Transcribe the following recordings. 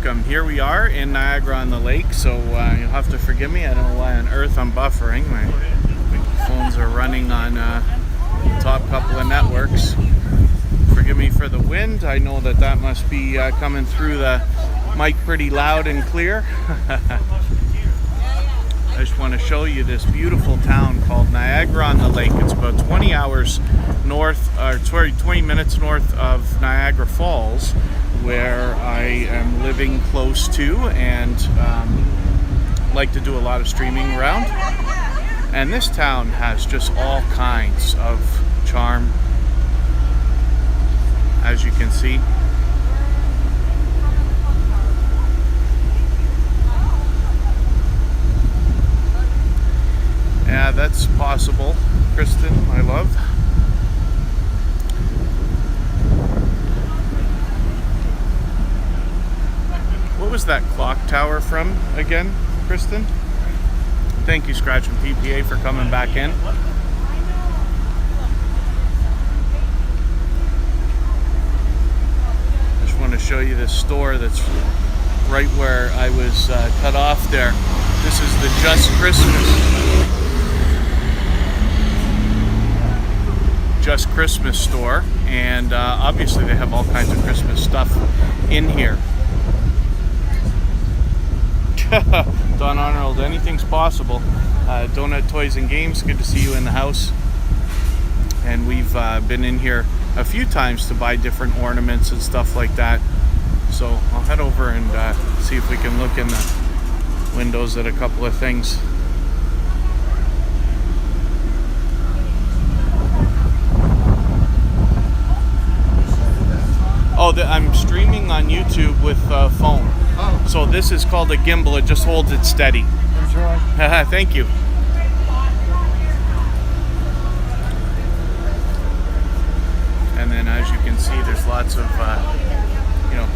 welcome. Here we are in Niagara-on-the-Lake, so you'll have to forgive me. I don't know why on earth I'm buffering. My phones are running on the top couple of networks. Forgive me for the wind. I know that must be coming through the mic pretty loud and clear. I just want to show you this beautiful town called Niagara-on-the-Lake. It's about 20 minutes north of Niagara Falls, where I am living close to and like to do a lot of streaming around. And this town has just all kinds of charm, as you can see. Yeah, that's possible, Kristen, my love. What was that clock tower from again, Kristen? Thank you, Scratch and PPA, for coming back in. I just want to show you this store that's right where I was cut off there. This is the Just Christmas store, and obviously they have all kinds of Christmas stuff in here. Don Arnold, anything's possible. Donut Toys and Games, good to see you in the house. And we've been in here a few times to buy different ornaments and stuff like that. So I'll head over and see if we can look in the windows at a couple of things. Oh, I'm streaming on YouTube with phone. Oh. So this is called a gimbal. It just holds it steady. Enjoy. Thank you. And then, as you can see, there's lots of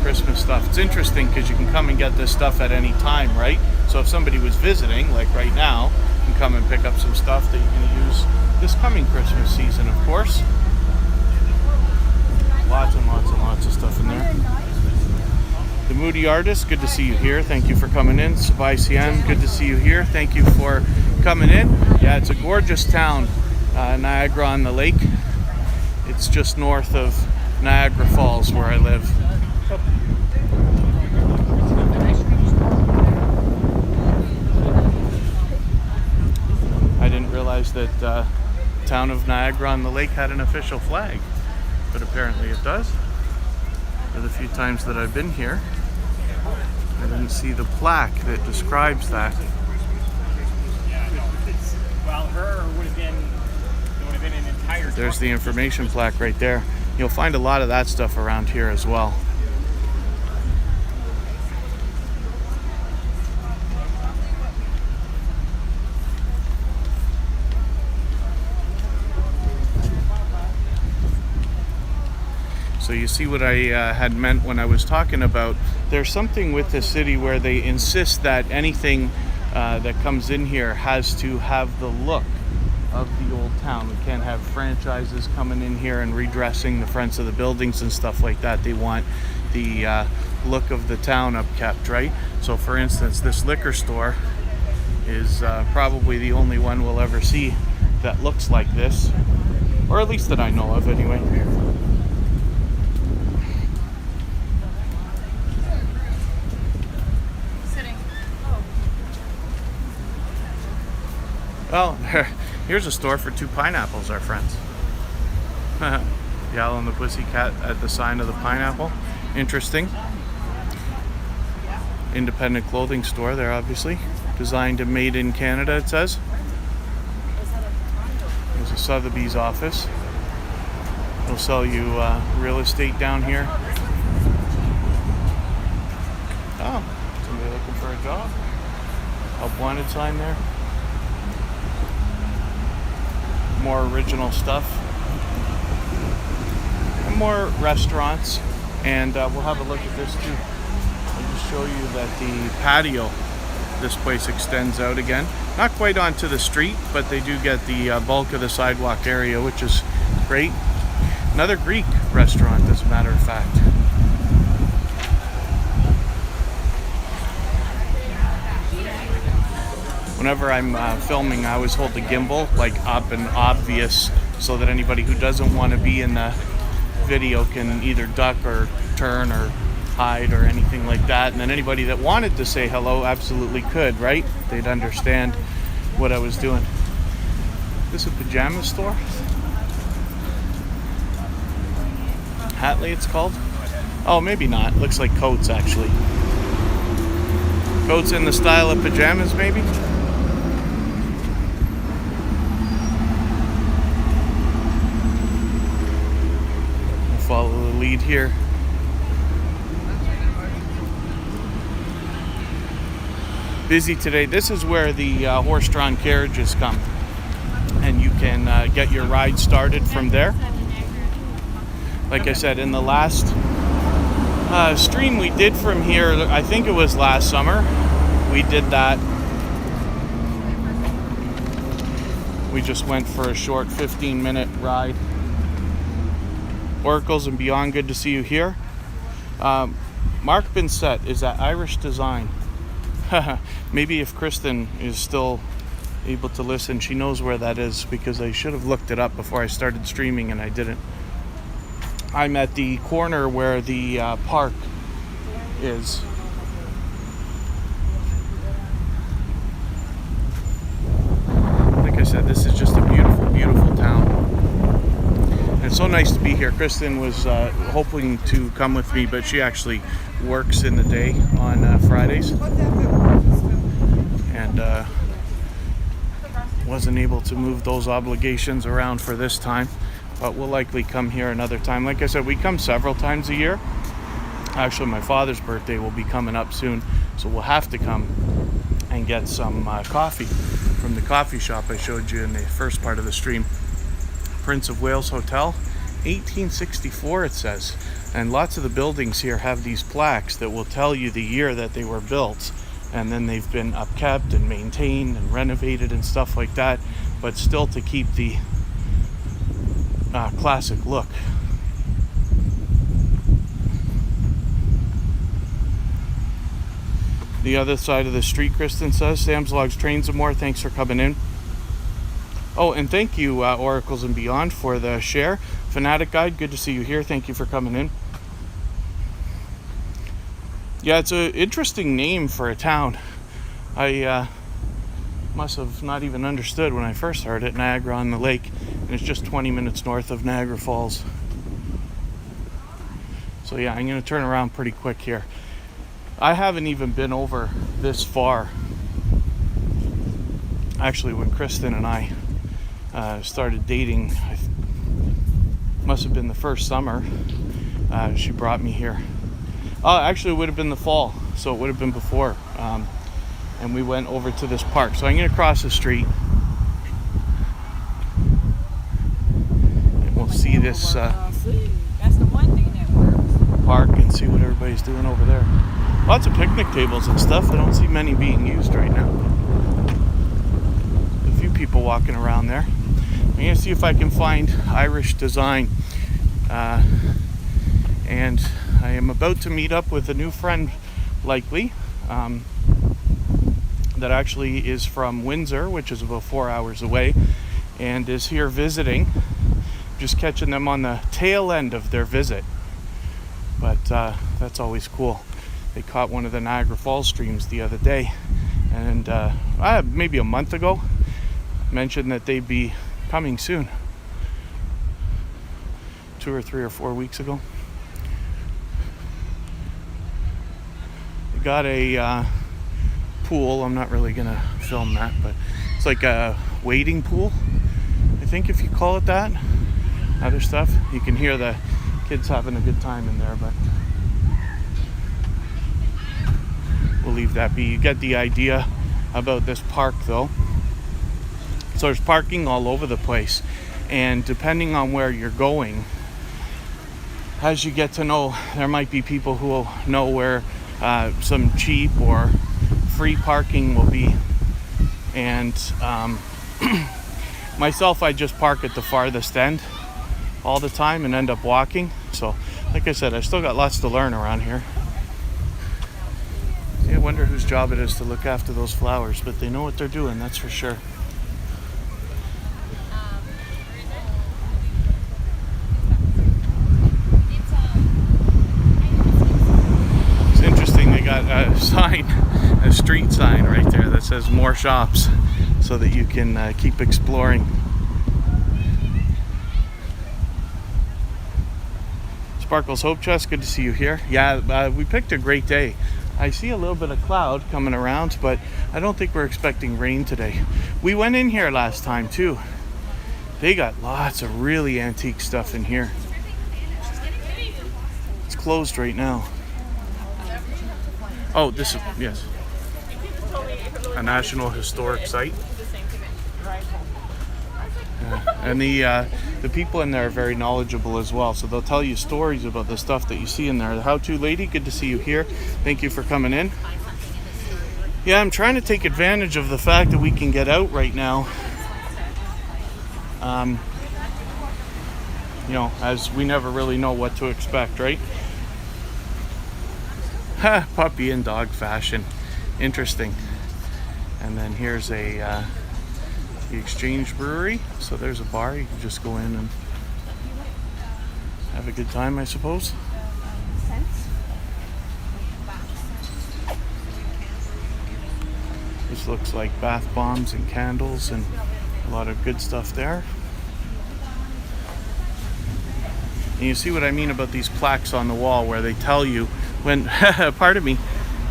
Christmas stuff. It's interesting because you can come and get this stuff at any time, right? So if somebody was visiting, like right now, you can come and pick up some stuff that you're going to use this coming Christmas season, of course. Lots and lots and lots of stuff in there. The Moody Artist, good to see you here. Thank you for coming in. Sabai Sian, good to see you here. Thank you for coming in. Yeah, it's a gorgeous town, Niagara-on-the-Lake. It's just north of Niagara Falls, where I live. I didn't realize that town of Niagara-on-the-Lake had an official flag, but apparently it does. For the few times that I've been here, I didn't see the plaque that describes that. Well, her would have been an entire. There's the information plaque right there. You'll find a lot of that stuff around here as well. So you see what I had meant when I was talking about there's something with the city where they insist that anything that comes in here has to have the look of the old town. We can't have franchises coming in here and redressing the fronts of the buildings and stuff like that. They want the look of the town upkept, right? So for instance, this liquor store is probably the only one we'll ever see that looks like this, or at least that I know of anyway. Well, here's a store for 2 pineapples, our friends. The Owl and the Pussycat at the sign of the pineapple. Interesting. Independent clothing store there, obviously. Designed and made in Canada, it says. There's a Sotheby's office. They'll sell you real estate down here. Oh, somebody looking for a job. Help wanted sign there. More original stuff and more restaurants, and we'll have a look at this too. I'll just show you that the patio, this place extends out again, not quite onto the street, but they do get the bulk of the sidewalk area, which is great. Another Greek restaurant, as a matter of fact. whenever I'm filming, I always hold the gimbal like up and obvious so that anybody who doesn't want to be in the video can either duck or turn or hide or anything like that. And then anybody that wanted to say hello absolutely could, right? They'd understand what I was doing. Is this a pajama store? Hatley it's called? Oh, maybe not. Looks like coats actually. Coats in the style of pajamas maybe? We'll follow the lead here. Busy today. This is where the horse-drawn carriages come, and you can get your ride started from there. Like I said, in the last stream we did from here, I think it was last summer, we did that. We just went for a short 15-minute ride. Oracles and Beyond, good to see you here. Mark Binsett is that Irish Design. Maybe if Kristen is still able to listen, she knows where that is, because I should have looked it up before I started streaming and I didn't. I'm at the corner where the park is. Like I said, this is just a beautiful, beautiful town. And it's so nice to be here. Kristen was hoping to come with me, but she actually works in the day on Fridays. And wasn't able to move those obligations around for this time. But we'll likely come here another time. Like I said, we come several times a year. Actually, my father's birthday will be coming up soon, so we'll have to come and get some coffee from the coffee shop I showed you in the first part of the stream. Prince of Wales Hotel, 1864 it says. And lots of the buildings here have these plaques that will tell you the year that they were built, and then they've been upkept and maintained and renovated and stuff like that, but still to keep the classic look. The other side of the street, Kristen says. Sam's Logs, Trains and More, thanks for coming in. Oh, and thank you, Oracles and Beyond, for the share. Fanatic Guide, good to see you here. Thank you for coming in. Yeah, it's an interesting name for a town. I must have not even understood when I first heard it, Niagara-On-The-Lake, and it's just 20 minutes north of Niagara Falls. So yeah, I'm going to turn around pretty quick here. I haven't even been over this far. Actually, when Kristen and I started dating, must have been the first summer, she brought me here. Actually, it would have been the fall, so it would have been before. And we went over to this park. So I'm going to cross the street. And we'll see this That's the one thing that works. park and see what everybody's doing over there. Lots of picnic tables and stuff. I don't see many being used right now. A few people walking around there. I'm going to see if I can find Irish Design. And I am about to meet up with a new friend, likely. That actually is from Windsor, which is about 4 hours away, and is here visiting. Just catching them on the tail end of their visit, but that's always cool. They caught one of the Niagara Falls streams the other day, and maybe a month ago mentioned that they'd be coming soon. 2 or 3 or 4 weeks ago. We got a pool. I'm not really gonna film that, but it's like a wading pool, I think, if you call it that. Other stuff, you can hear the kids having a good time in there, but we'll leave that be. You get the idea about this park though. So there's parking all over the place, and depending on where you're going, as you get to know, there might be people who will know where some cheap or free parking will be. And myself, I just park at the farthest end all the time and end up walking. So like I said, I still got lots to learn around here. I wonder whose job it is to look after those flowers, but they know what they're doing, that's for sure. It's interesting, they got a sign, a street sign right there that says more shops so that you can keep exploring. Sparkles Hope Chest, good to see you here. Yeah, we picked a great day. I see a little bit of cloud coming around, but I don't think we're expecting rain today. We went in here last time too. They got lots of really antique stuff in here. It's closed right now. Oh, this is, yes, a National Historic Site. And the people in there are very knowledgeable as well, so they'll tell you stories about the stuff that you see in there. The How-To Lady, good to see you here. Thank you for coming in. Yeah, I'm trying to take advantage of the fact that we can get out right now. You know, as we never really know what to expect, right? Ha, puppy and dog fashion. Interesting. And then here's the Exchange Brewery. So there's a bar. You can just go in and have a good time, I suppose. This looks like bath bombs and candles and a lot of good stuff there. And you see what I mean about these plaques on the wall where they tell you when, pardon me,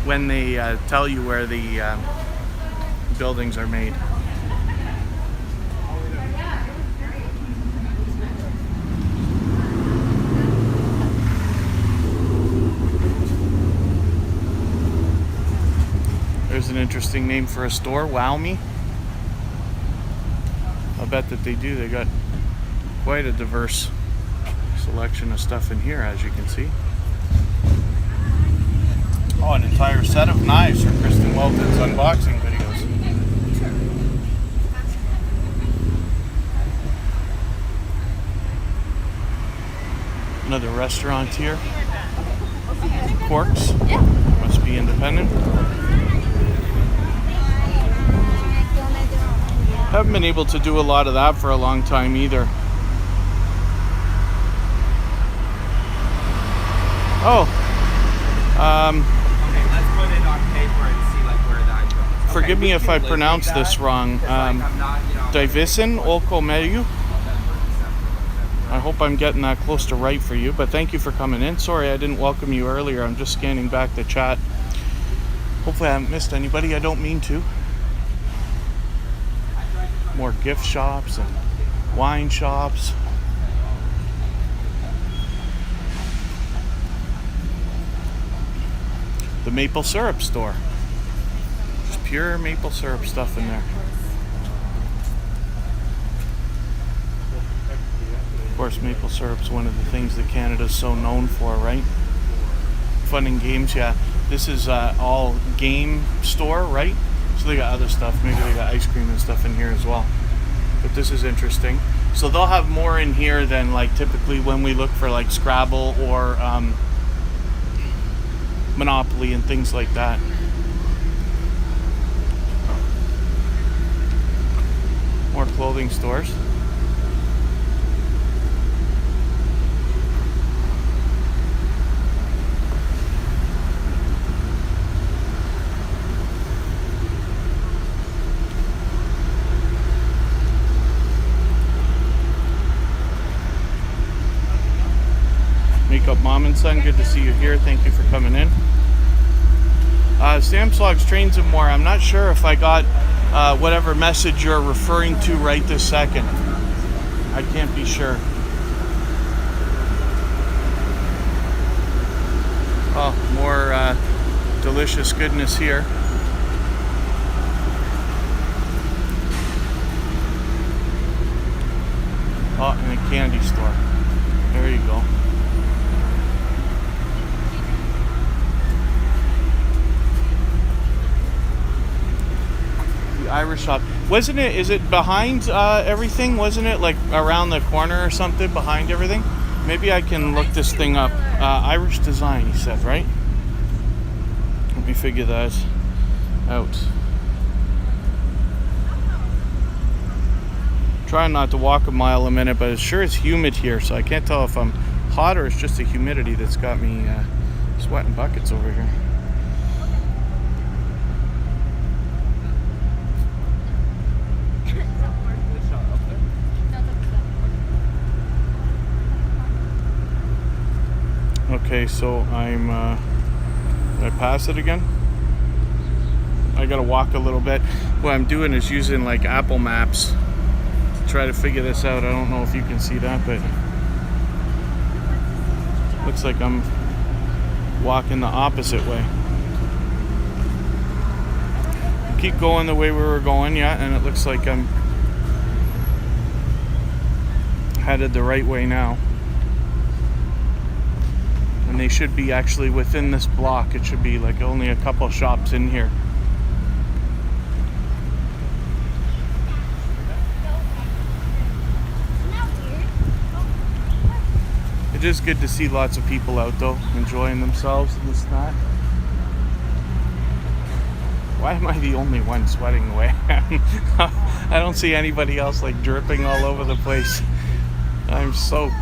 when they tell you where the buildings are made. There's an interesting name for a store, Wow Me. I'll bet that they do. They got quite a diverse selection of stuff in here, as you can see. Oh, an entire set of knives for Kristen Welton's unboxing videos. Another restaurant here. Corks. Must be independent. Haven't been able to do a lot of that for a long time either. Oh. Okay, let's put it on paper and see like where that goes. Forgive Okay, me we if can I list pronounce that, this wrong. 'cause, like, I'm not, you know, Divison Olkomeyu. November, December. I hope I'm getting that close to right for you, but thank you for coming in. Sorry I didn't welcome you earlier. I'm just scanning back the chat. Hopefully I haven't missed anybody. I don't mean to. More gift shops and wine shops. The maple syrup store. Just pure maple syrup stuff in there. Of course, maple syrup's one of the things that Canada's so known for, right? Fun and games, yeah. This is all game store, right? So they got other stuff. Maybe they got ice cream and stuff in here as well. But this is interesting. So they'll have more in here than like typically when we look for like Scrabble or Monopoly and things like that. More clothing stores. Makeup Mom and Son, good to see you here. Thank you for coming in. Stamps, Logs, Trains and More. I'm not sure if I got whatever message you're referring to right this second. I can't be sure. Oh, more delicious goodness here. Oh, and a candy store. There you go. Irish shop. Wasn't it, is it behind everything? Wasn't it like around the corner or something behind everything? Maybe I can look this thing up. Irish design, he said, right? me figure that out. Trying not to walk a mile a minute, but it sure is humid here, so I can't tell if I'm hot or it's just the humidity that's got me sweating buckets over here. Okay, so I'm did I pass it again? I gotta walk a little bit. What I'm doing is using like Apple Maps to try to figure this out. I don't know if you can see that, but looks like I'm walking the opposite way. Keep going the way we were going, yeah, and it looks like I'm headed the right way now. And they should be actually within this block. It should be like only a couple shops in here. It is good to see lots of people out though, enjoying themselves and this and that. Why am I the only one sweating away? I don't see anybody else like dripping all over the place. I'm soaked.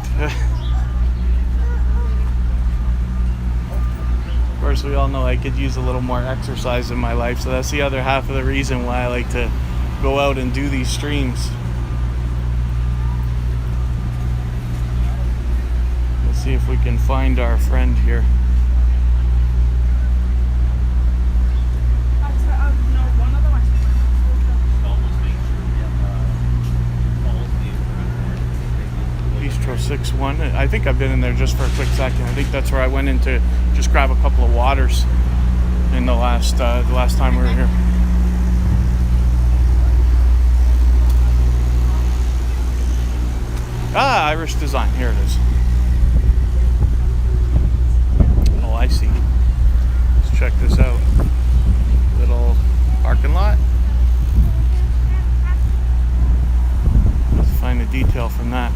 Of course, we all know I could use a little more exercise in my life, so that's the other half of the reason why I like to go out and do these streams. Let's see if we can find our friend here. Bistro 61. I think I've been in there just for a quick second. I think that's where I went in to just grab a couple of waters in the last time we were here. Ah, Irish Design. Here it is. Oh, I see. Let's check this out. Little parking lot. Let's find the detail from that.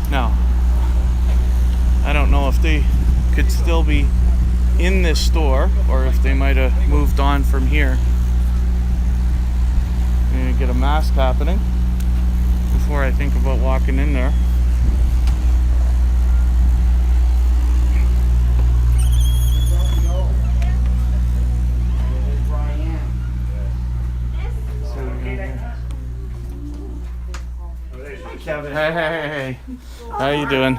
Now, I don't know if they could still be in this store or if they might have moved on from here. I'm gonna get a mask happening before I think about walking in there. Kevin. Hey. How you doing?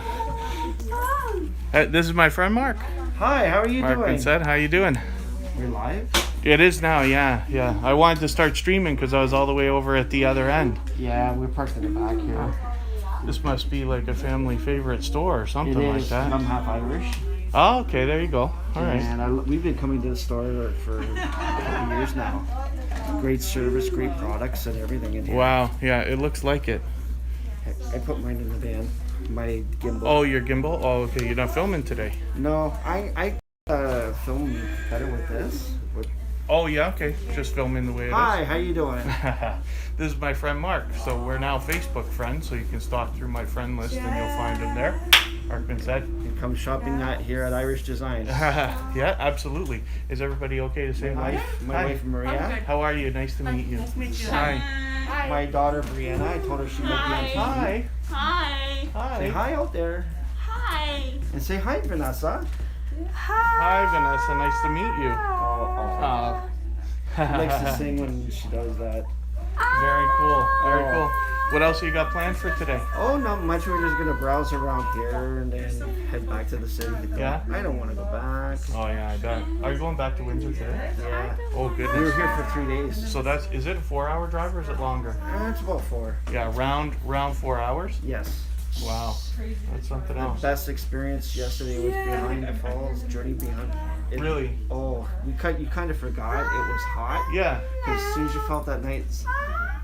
This is my friend Mark. Hi, how are you Mark doing? and said, how you doing? We're live? It is now, yeah. I wanted to start streaming because I was all the way over at the other end. Yeah, we're parked in the back here. This must be like a family favorite store or something It like is. that. I'm half Irish. Oh, okay, there you go. All right. And we've been coming to the store for a couple years now. Great service, great products, and everything in here. Wow, yeah, it looks like it. I put mine in the van. My gimbal. Oh, your gimbal? Oh, okay, you're not filming today. No, I film better with this. Oh, yeah, okay, just filming the way it is. Hi, how you doing? This is my friend Mark. So we're now Facebook friends, so you can stalk through my friend list and you'll find him there. Mark said. You come shopping here at Irish Design. Yeah, absolutely. Is everybody okay to say hi? My wife Maria. How are you? Nice to meet you. Nice to meet you. Hi. My daughter Brianna. I told her she might be on TV. Hi. Hi. Hi. Say hi out there. Hi. And say hi, Vanessa. Hi, Vanessa. Nice to meet you. Oh. She likes to sing when she does that. Very cool. Very Oh. cool. What else you got planned for today? Oh, not much. We're just gonna browse around here and then head back to the city. Yeah? I don't want to go back. Oh yeah, I bet. Are you going back to Windsor today? Yeah. Oh We were goodness. here for 3 days. So is it a 4-hour drive or is it longer? It's about 4. Yeah, round 4 hours. Yes. Wow, that's something The else. best experience yesterday was behind the falls, journey behind. It, Really? Oh, you kind of forgot it was hot. Yeah. As soon as you felt that night,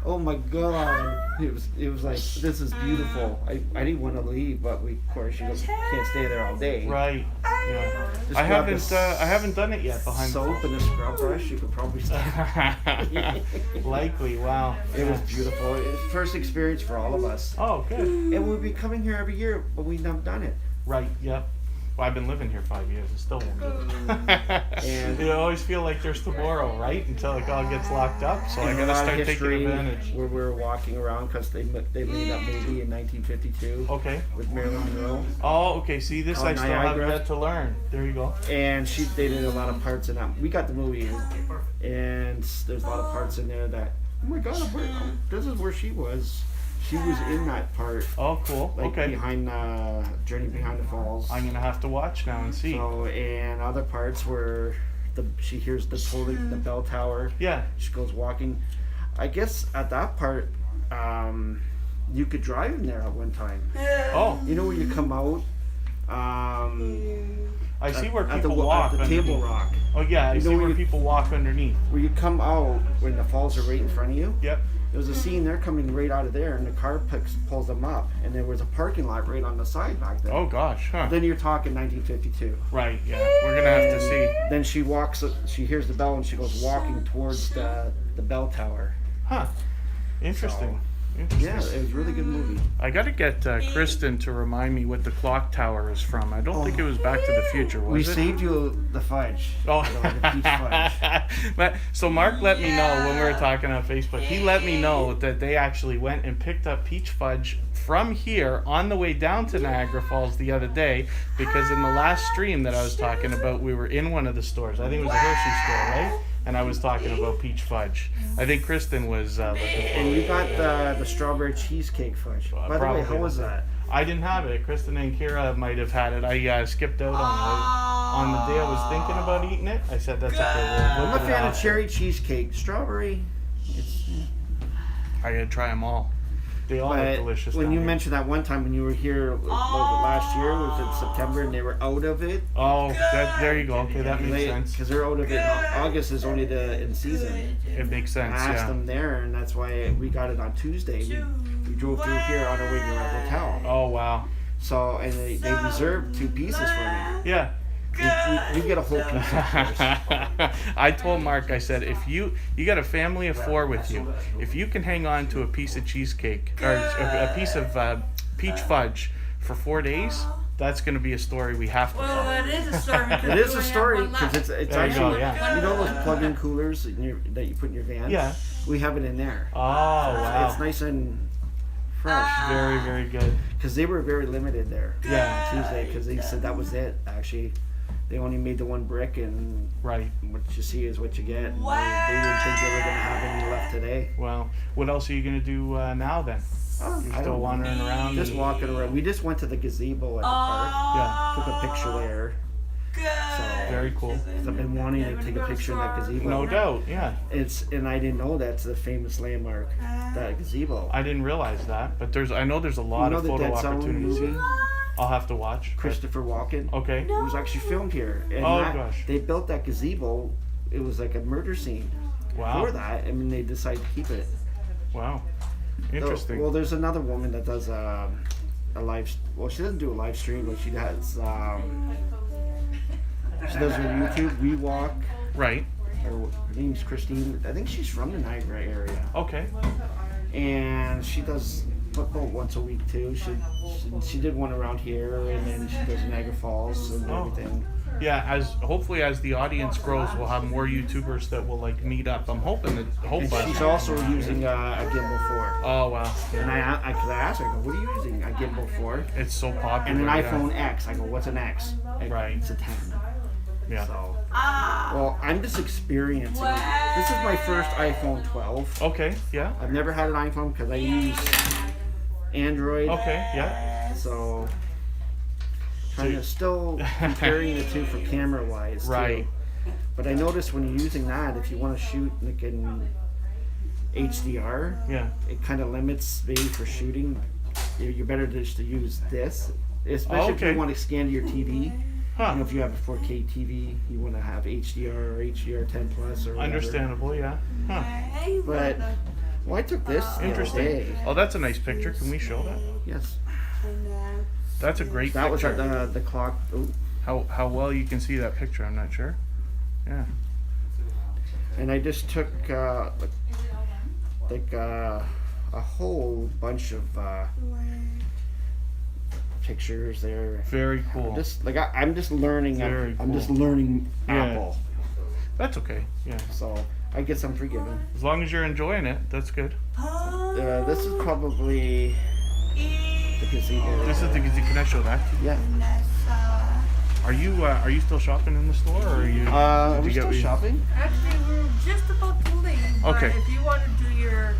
oh my god, it was like, this is beautiful. I didn't want to leave, but of course you can't stay there all day. Right. Yeah. Just I grab haven't done it yet behind the soap and a scrub brush. You could probably stay. Likely. Wow. It was beautiful. It was first experience for all of us. Oh, good. And we'll be coming here every year, but we've never done it. Right. Yep. Well, I've been living here 5 years. It still won't do. And You always feel like there's tomorrow, right? Until it all gets locked up. So I and a gotta lot of start taking history advantage. where we're walking around because they made that movie in 1952 Okay. with Marilyn Monroe. Oh, okay. See, this Oh, I still have Niagara. yet to learn. There you go. And they did a lot of parts in that. We got the movie, and there's a lot of parts in there that, oh my God, this is where she was. She was in that part, Oh, cool. like Okay. behind Journey Behind the Falls. I'm gonna have to watch now and see. So, and other parts where she hears the bell tower. Yeah. She goes walking. I guess at that part, you could drive in there at one time. Oh, You know where you come out. I see where at the, people walk. at the Table underneath. Rock, Oh yeah, I You know see where where you- people walk underneath. where you come out when the falls are right in front of you. Yep. There's a scene they're coming right out of there, and the car pulls them up, and there was a parking lot right on the side back there. Oh gosh. Huh. Then you're talking 1952. Right. Yeah. We're gonna have to see. Then she walks. She hears the bell, and she goes walking towards the bell tower. Huh. Interesting. Yeah, it was a really good movie. I gotta get Kristen to remind me what the clock tower is from. I don't think it was Back to the Future, was We it? saved you the fudge. Oh. The peach fudge. But so Mark let me know when we were talking on Facebook. He let me know that they actually went and picked up peach fudge from here on the way down to Niagara Falls the other day, because in the last stream that I was talking about, we were in one of the stores. I think it was a Hershey store, right? And I was talking about peach fudge. I think Kristen was looking for And it. you got the strawberry cheesecake fudge. By the way, Probably how was was. that? I didn't have it. Kristen and Kira might have had it. I skipped out on the day I was thinking about eating it. I said that's okay. We'll I'm look a at it fan of after. cherry cheesecake. Strawberry, it's. I gotta try them all. They all look But delicious. when down you here. mentioned that one time when you were here, what was it, last year, was it September, and they were out of it? Oh, there you go. Okay, that makes sense. Because they're out of it. August is only the in season. It makes I sense. asked Yeah. them there, and that's why we got it on Tuesday. We drove through here on our way to our hotel. Oh wow. So, and they reserved 2 pieces for me. Yeah. You get a whole piece of course. I told Mark, I said, if you got a family of 4 with you, if you can hang on to a piece of cheesecake or a piece of peach fudge for 4 days, that's going to be a story we have to tell. Well, it is a story. because It is we a only story have one because left. it's There you go, actually, yeah. you know those plug-in coolers that you put in your van? Yeah. We have it in there. Oh wow. It's nice and fresh. Very, very good. Because they were very limited there. Yeah. Tuesday, because they said that was it. Actually, they only made the 1 brick, and Right. what you see is what you get. And they didn't think they were gonna have any left today. Well, what else are you going to do now then? Oh, You're I still don't- wandering around? Just walking around. We just went to the gazebo at the park. Yeah. Took a picture there. So Very cool. I've been wanting to take a picture in that gazebo. No doubt. Yeah. And I didn't know that's the famous landmark, that gazebo. I didn't realize that, but I know there's a lot You know of the photo Dead Zone opportunities movie? here. I'll have to watch. Christopher Walken. Okay. It was actually filmed here. And Oh, gosh. they built that gazebo. It was like a murder scene Wow. for that. I mean, they decided to keep it. Wow. Interesting. Well, there's another woman that does a live. Well, she doesn't do a live stream, but she does. She does her YouTube. We Walk. Right. Her name's Christine. I think she's from the Niagara area, Okay. and she does football once a week too. She did one around here, and then she does Niagara Falls and Oh. everything. Yeah. Hopefully as the audience grows, we'll have more YouTubers that will like meet up. I'm hoping that. And she's also using a gimbal for. Oh wow. And I asked her, I go, what are you using a gimbal for? It's so popular. And an yeah. iPhone X. I go, what's an X? Right. It's a 10. Yeah. So, well, I'm just experiencing. This is my first iPhone 12. Okay. Yeah. I've never had an iPhone because I use Android. Okay. Yeah. So, kind of still comparing the two for camera wise. Right. But I noticed when you're using that, if you want to shoot like in HDR, Yeah. it kind of limits maybe for shooting. You're better just to use this, especially if Okay. you want to scan to your TV. You Huh. know, if you have a 4K TV, you want to have HDR or HDR 10 plus or whatever. Understandable. Yeah. Huh. But well, I took this the other Interesting. day. Oh, that's a nice picture. Can we show that? Yes, That's a great that was picture. at the clock. Oh, How well you can see that picture, I'm not sure. Yeah. and I just took like a whole bunch of pictures. They're Very cool. just like I'm just learning. Very I'm just cool. learning Yeah. Apple, That's okay. Yeah. so I guess I'm forgiven. As long as you're enjoying it, that's good. This is probably the casino. This is the Can I show that? Yeah. Are you still shopping in the store, or are you? Are did we you still get- shopping? Actually, we're just about to leave. Okay. But if you want to do your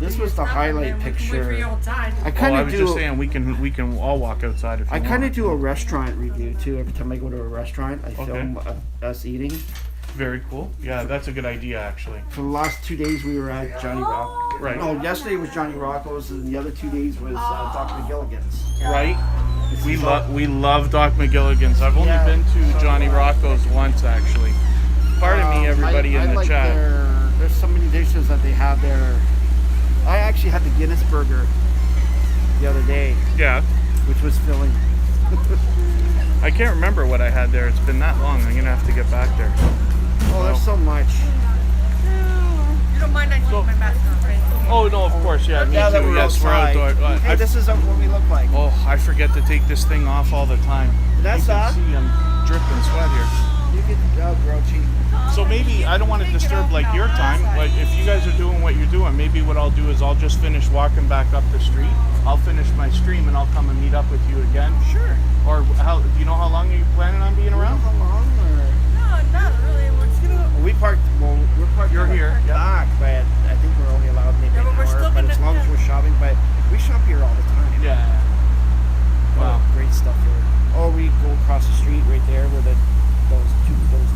This was the stuff, highlight then we can wait for picture. your own time. I Oh, kind I of was do. just saying we can all walk outside if you I want. kind of do a restaurant review too. Every time I go to a restaurant, I Okay. film us eating. Very cool. Yeah, that's a good idea actually. For the last 2 days, we were at Johnny Rock. Right. No, yesterday was Johnny Rocco's, and the other 2 days was Dr. McGilligan's. Right. We love Doc McGilligan's. I've only Yeah, been to so Johnny do I. Rocco's once actually. Pardon me, everybody I in the like chat. There's so many dishes that they have there. I actually had the Guinness burger the other day, Yeah. which was filling. I can't remember what I had there. It's been that long. I'm gonna have to get back there. Oh, there's so much. You don't mind I take my mask off, right? Oh no, of course, yeah, me Now that too. we're Yes, outside. we're outdoor. Hey, this is what we look like. Oh, I forget to take this thing off all the time. That's you can off. see I'm dripping sweat here. You get grouchy. So maybe I don't want to disturb like your time. Like if you guys are doing what you're doing, maybe what I'll do is I'll just finish walking back up the street. I'll finish my stream and I'll come and meet up with you again. Sure. Or how? Do you know how long are you planning on being around? How long? Or? No, not really. We're just gonna go. We parked. Well, we're parked. You're here, yeah. Back, but I think we're only allowed maybe Yeah, an but we're hour. still But gonna- as long as yeah. we're shopping, but we shop here all the time. Yeah. Wow, Wow. great stuff here. Or we go across the street right there where those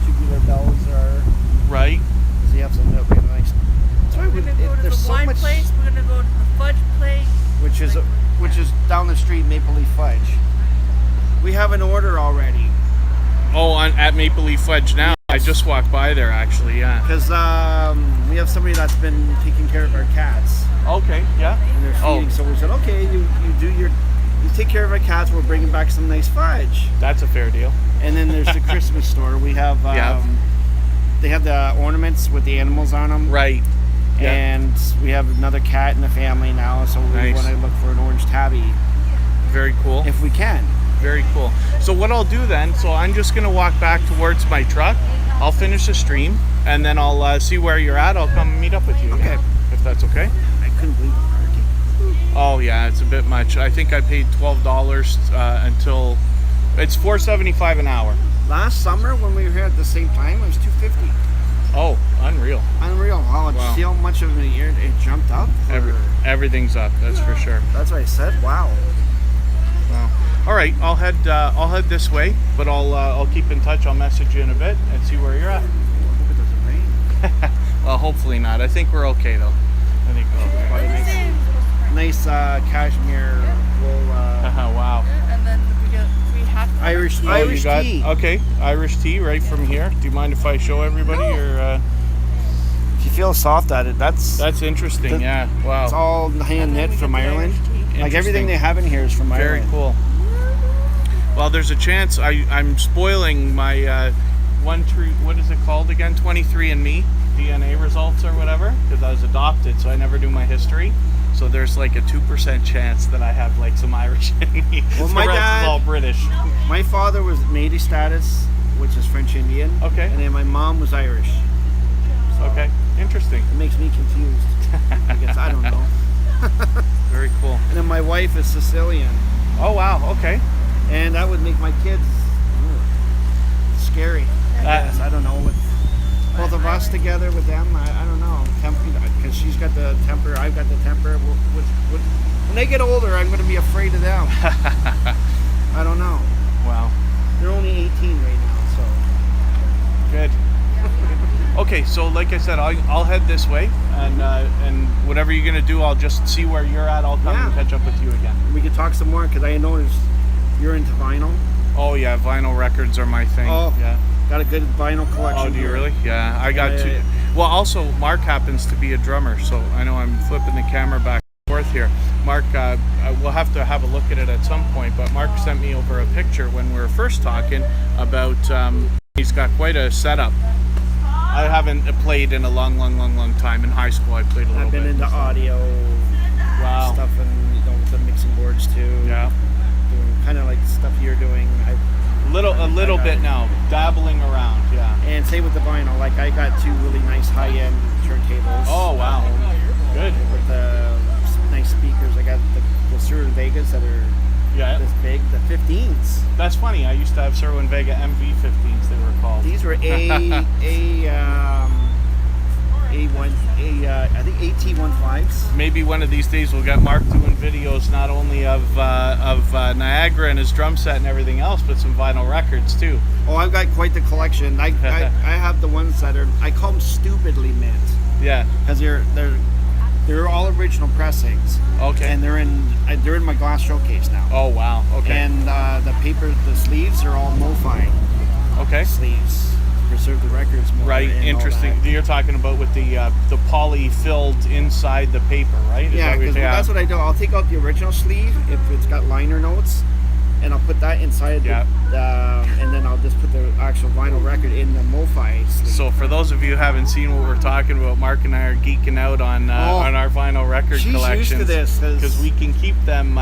tubular bells are. Right. Because they have some really nice. Sorry, We're gonna go to the there's so wine much. place. We're gonna go to the fudge place. Which is down the street, Maple Leaf Fudge. We have an order already. Oh, at Maple Leaf Fudge now. I just walked by there actually. Yeah. Because we have somebody that's been taking care of our cats. Okay. Yeah. And they're Oh. feeding. So we said, okay, you take care of our cats. We're bringing back some nice fudge. That's a fair deal. And then there's the Christmas store. We have Yeah. they have the ornaments with the animals on them. Right. Yeah. And we have another cat in the family now, so we Nice. want to look for an orange tabby Very cool. if we can. Very cool. So what I'll do then, so I'm just gonna walk back towards my truck. I'll finish the stream, and then I'll see where you're at. I'll come and meet up with you. Okay. again, if that's okay. I couldn't believe the parking. Oh yeah, it's a bit much. I think I paid $12 until it's $4.75 an hour. Last summer when we were here at the same time, it was $250. Oh, unreal. Unreal. Wow. Wow. See how much of a year it jumped up? Everything's up. That's for sure. That's what I said. Wow. Wow. All right, I'll head this way, but I'll keep in touch. I'll message you in a bit and see where you're at. I hope it doesn't rain. Well, hopefully not. I think we're okay though. I think we're okay. Quite a nice cashmere wool. Wow. And then we have Irish Oh, you Irish got tea. okay. Irish tea right from here. Do you mind if I show everybody? Or If you feel soft at it, that's that's interesting. That- Yeah. Wow. it's all hand knit from Ireland. Like everything they have in here is from Very Ireland. cool. Well, there's a chance I'm spoiling my one tree. What is it called again? 23andMe DNA results or whatever, because I was adopted, so I never do my history. So there's like a 2% chance that I have like some Irish in me. Well, the my rest dad- is all British. My father was Métis status, which is French Indian. Okay. And then my mom was Irish. Okay. Interesting. It makes me confused. I guess I don't know. Very cool. And then my wife is Sicilian, Oh wow. Okay. and that would make my kids scary. I guess I don't know with both of us together with them. I don't know. Because she's got the temper, I've got the temper. When they get older, I'm going to be afraid of them. I don't know. Wow. They're only 18 right now, so. Good. Okay, so like I said, I'll head this way, and whatever you're gonna do, I'll just see where you're at. I'll come and Yeah. catch up with you again. We could talk some more because I noticed you're into vinyl. Oh yeah, vinyl records are my thing. Oh, Yeah. Got a good vinyl collection. Oh, do you here. really? Yeah, I got Yeah, two. yeah. Well, also Mark happens to be a drummer, so I know I'm flipping the camera back and forth here. Mark, we'll have to have a look at it at some point. But Mark sent me over a picture when we were first talking about. He's got quite a setup. I haven't played in a long time. In high school, I played a little I've been bit. into audio Wow. stuff and with the mixing boards too. Yeah. Doing kind of like stuff you're doing. A little bit now, dabbling around. Yeah. And same with the vinyl. Like I got 2 really nice high-end turntables. Oh wow. Good. With the nice speakers. I got the Sir Vegas that are Yeah. this big. The 15s. That's funny. I used to have Sherwin Vega MV15s. They were called. These were I think AT15s. Maybe one of these days we'll get Mark doing videos not only of Niagara and his drum set and everything else, but some vinyl records too. Oh, I've got quite the collection. I have the ones that are, I call them stupidly mint, Yeah. because they're all original pressings. Okay. And they're in my glass showcase now. Oh wow. Okay. And the sleeves are all MoFi Okay. sleeves. Preserve the records more. Right. and all Interesting. that. You're talking about with the poly filled inside the paper, right? Is Yeah, that what because you're- that's what I do. I'll take out the original sleeve if it's got liner notes, and I'll put that inside. Yeah. And then I'll just put the actual vinyl record in the MoFi sleeve. So for those of you who haven't seen what we're talking about, Mark and I are geeking out on our vinyl record she's collections. used to this, 'cause- because we can keep them.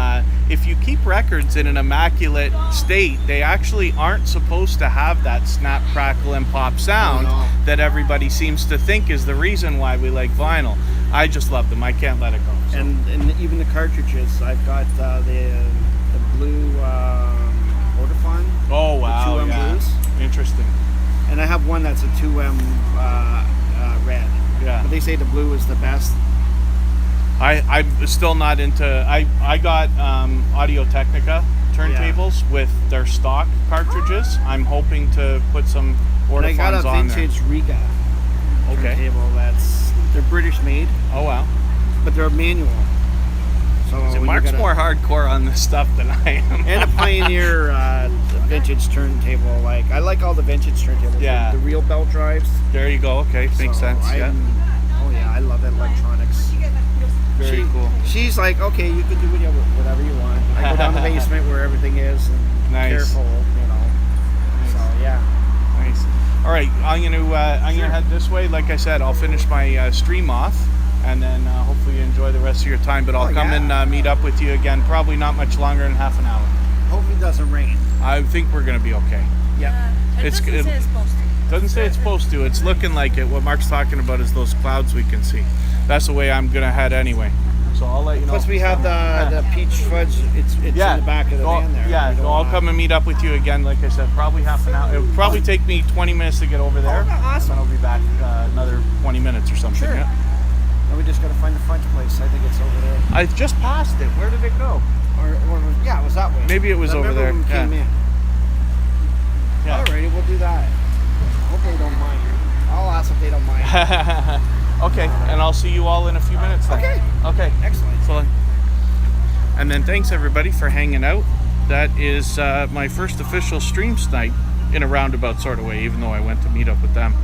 If you keep records in an immaculate state, they actually aren't supposed to have that snap, crackle, and pop sound Oh, no. that everybody seems to think is the reason why we like vinyl. I just love them. I can't let it go. So. And even the cartridges, I've got the blue Ortofon, Oh wow, 2M yeah. blues. Interesting. and I have one that's a 2M red. Yeah. But they say the blue is the best. I'm still not into. I got Audio Technica turntables with their stock cartridges. I'm hoping to put some And I got Ortofons a on there. vintage Riga Okay. turntable they're British made, Oh wow. but they're manual. So See, you Mark's gotta- more hardcore on this stuff than I am. And a Pioneer vintage turntable. Like I like all the vintage turntables. Yeah. The real belt drives. There you go. Okay, makes So sense. Yeah. Oh yeah, I love electronics. Very cool. She's like, okay, you can do whatever you want. I go down the basement where everything is, and Nice. careful, you know. So yeah. Nice. All right, I'm gonna head this way. Like I said, I'll finish my stream off, and then hopefully you enjoy the rest of your time. But I'll come yeah. and meet up with you again. Probably not much longer than half an hour. Hopefully it doesn't rain. I think we're gonna be okay. Yeah. It It's doesn't good. say it's supposed to. Doesn't say it's supposed to. It's looking like it. What Mark's talking about is those clouds we can see. That's the way I'm gonna head anyway. So I'll let you know. Plus we have the peach fudge. It's in the back of the van there. Yeah, We so don't I'll wanna- come and meet up with you again. Like I said, probably half an hour. It would probably take me 20 minutes to get over there. Oh, awesome. And then I'll be back another 20 minutes or something. Sure. Yeah. And we just gotta find the French place. I think it's over there. I just passed it. Where did it go? Or yeah, it was that way. Maybe it was I over remember there. when we came in. Yeah. Alrighty, we'll do that. Hope they don't mind. I'll ask if they don't mind. Okay, and I'll see you all in a few minutes then. Okay. Okay. Excellent. So, and then thanks everybody for hanging out. That is my first official stream tonight in a roundabout sort of way, even though I went to meet up with them.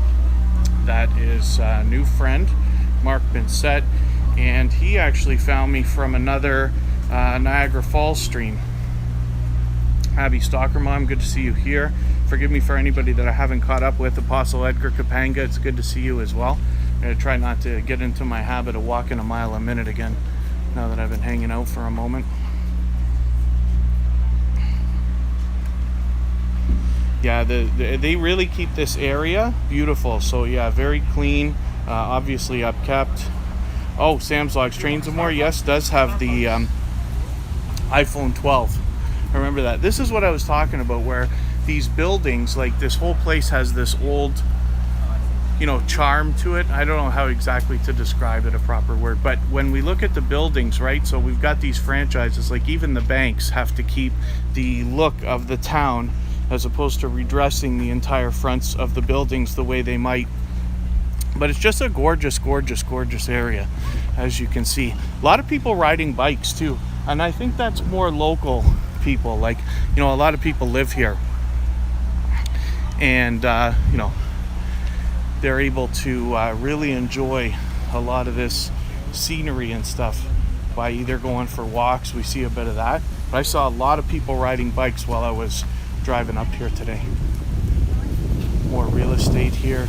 That is a new friend, Mark Binsett, and he actually found me from another Niagara Falls stream. Abby Stockermom, good to see you here. Forgive me for anybody that I haven't caught up with. Apostle Edgar Kapanga, it's good to see you as well. I'm going to try not to get into my habit of walking a mile a minute again now that I've been hanging out for a moment. Yeah, they really keep this area beautiful. So yeah, very clean, obviously upkept. Oh, Sam's Logs Trains and More, yes, does have the iPhone 12. I remember that. This is what I was talking about, where these buildings, like this whole place has this old, charm to it. I don't know how exactly to describe it, a proper word, but when we look at the buildings, right, so we've got these franchises, like even the banks have to keep the look of the town as opposed to redressing the entire fronts of the buildings the way they might. But it's just a gorgeous, gorgeous, gorgeous area, as you can see. A lot of people riding bikes too, and I think that's more local people. Like, a lot of people live here, and they're able to really enjoy a lot of this scenery and stuff by either going for walks. We see a bit of that, but I saw a lot of people riding bikes while I was driving up here today. More real estate here.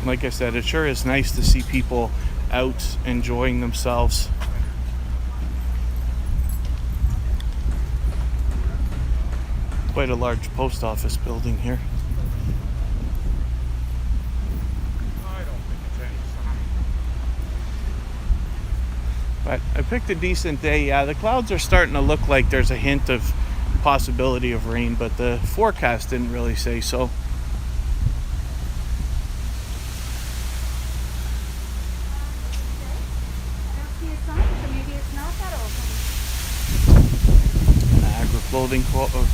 Like I said, it sure is nice to see people out enjoying themselves. Quite a large post office building here. I don't think it's any sign. But I picked a decent day. Yeah, the clouds are starting to look like there's a hint of possibility of rain, but the forecast didn't really say so. Niagara Clothing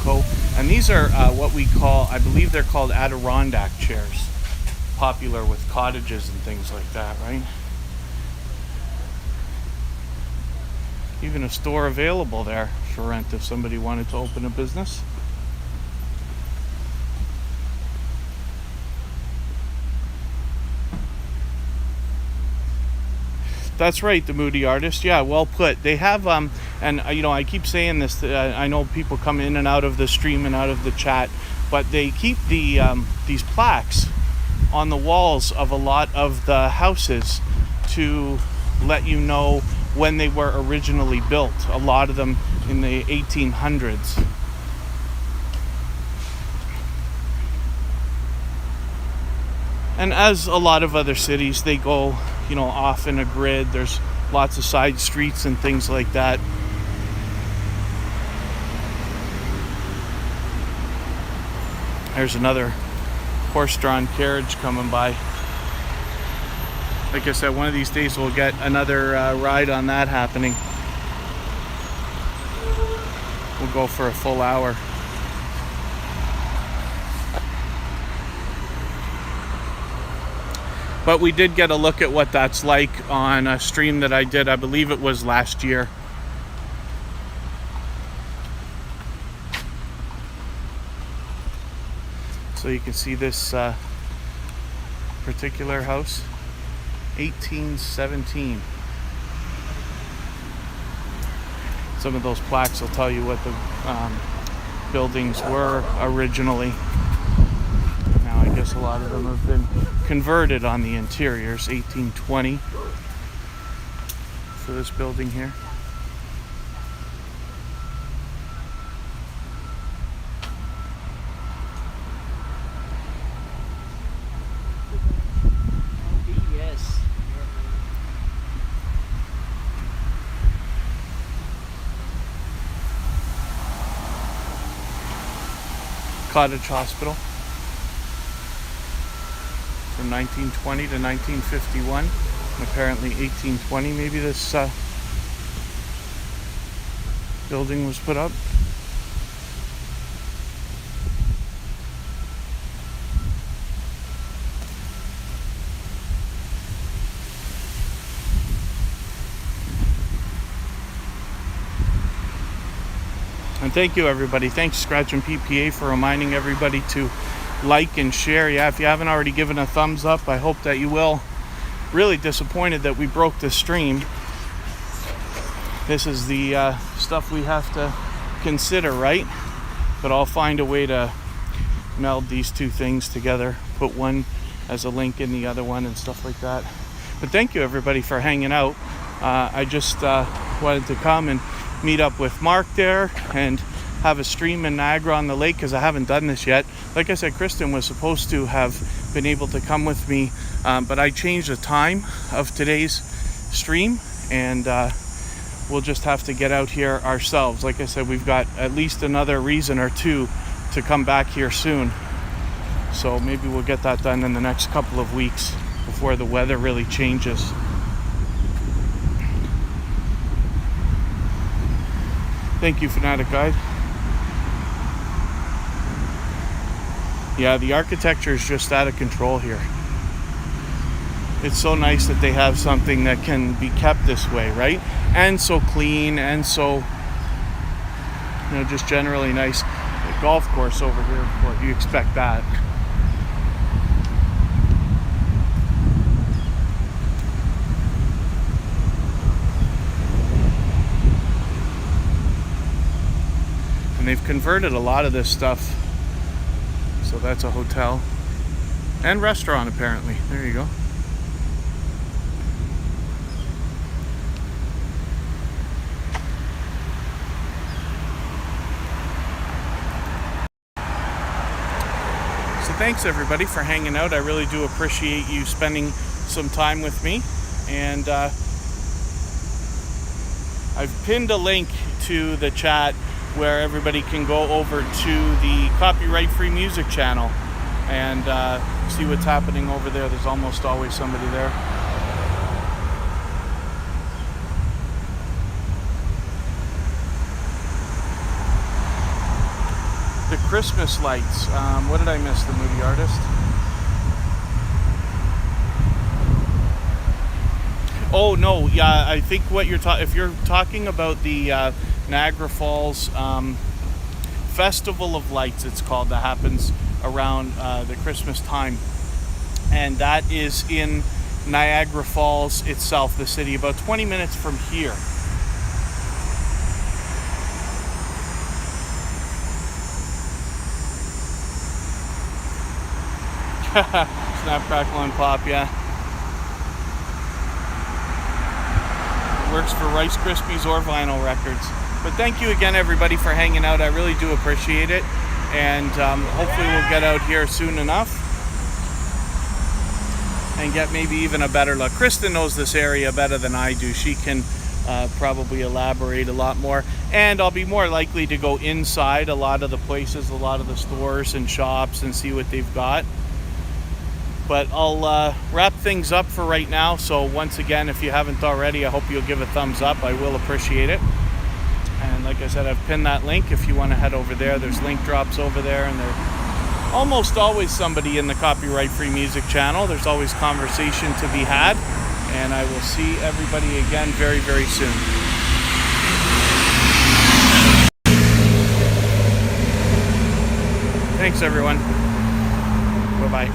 Co. And these are what we call, I believe they're called Adirondack chairs. Popular with cottages and things like that, right? Even a store available there for rent if somebody wanted to open a business. That's right, the Moody Artist. Yeah, well put. They have, and you know, I keep saying this. I know people come in and out of the stream and out of the chat, but they keep the these plaques on the walls of a lot of the houses to let you know when they were originally built. A lot of them in the 1800s. And as a lot of other cities, they go, you know, off in a grid. There's lots of side streets and things like that. There's another horse-drawn carriage coming by. Like I said, one of these days we'll get another ride on that happening. We'll go for a full hour. But we did get a look at what that's like on a stream that I did. I believe it was last year. So you can see this particular house, 1817. Some of those plaques will tell you what the buildings were originally. Now I guess a lot of them have been converted on the interiors. 1820 for this building here. Yes. Cottage Hospital from 1920 to 1951. And apparently 1820 maybe this building was put up. And thank you, everybody. Thanks, Scratch and PPA, for reminding everybody to like and share. Yeah, if you haven't already given a thumbs up, I hope that you will. Really disappointed that we broke the stream. This is the stuff we have to consider, right? But I'll find a way to meld these two things together. Put one as a link in the other one and stuff like that. But thank you, everybody, for hanging out. I just wanted to come and meet up with Mark there and have a stream in Niagara-On-The-Lake, because I haven't done this yet. Like I said, Kristen was supposed to have been able to come with me, but I changed the time of today's stream, and we'll just have to get out here ourselves. Like I said, we've got at least another reason or two to come back here soon, so maybe we'll get that done in the next couple of weeks before the weather really changes. Thank you, Fanatic Guide. Yeah, the architecture is just out of control here. It's so nice that they have something that can be kept this way, right? And so clean, and so, you know, just generally nice. The golf course over here, of course, you expect that. And they've converted a lot of this stuff. So that's a hotel. And restaurant, apparently. There you go. So thanks everybody for hanging out. I really do appreciate you spending some time with me. And I've pinned a link to the chat where everybody can go over to the copyright-free music channel and see what's happening over there. There's almost always somebody there. The Christmas lights. What did I miss? The movie artist? Oh no, yeah. I think what you're if you're talking about the Niagara Falls Festival of Lights, it's called, that happens around the Christmas time, and that is in Niagara Falls itself, the city, about 20 minutes from here. Snap, crackle, and pop, yeah. It works for Rice Krispies or vinyl records. But thank you again, everybody, for hanging out. I really do appreciate it. And hopefully we'll get out here soon enough and get maybe even a better look. Kristen knows this area better than I do. She can probably elaborate a lot more. And I'll be more likely to go inside a lot of the places, a lot of the stores and shops, and see what they've got. But I'll wrap things up for right now. So once again, if you haven't already, I hope you'll give a thumbs up. I will appreciate it. And like I said, I've pinned that link if you want to head over there. There's link drops over there, and there's almost always somebody in the copyright-free music channel. There's always conversation to be had. And I will see everybody again very, very soon. Thanks, everyone. Bye-bye.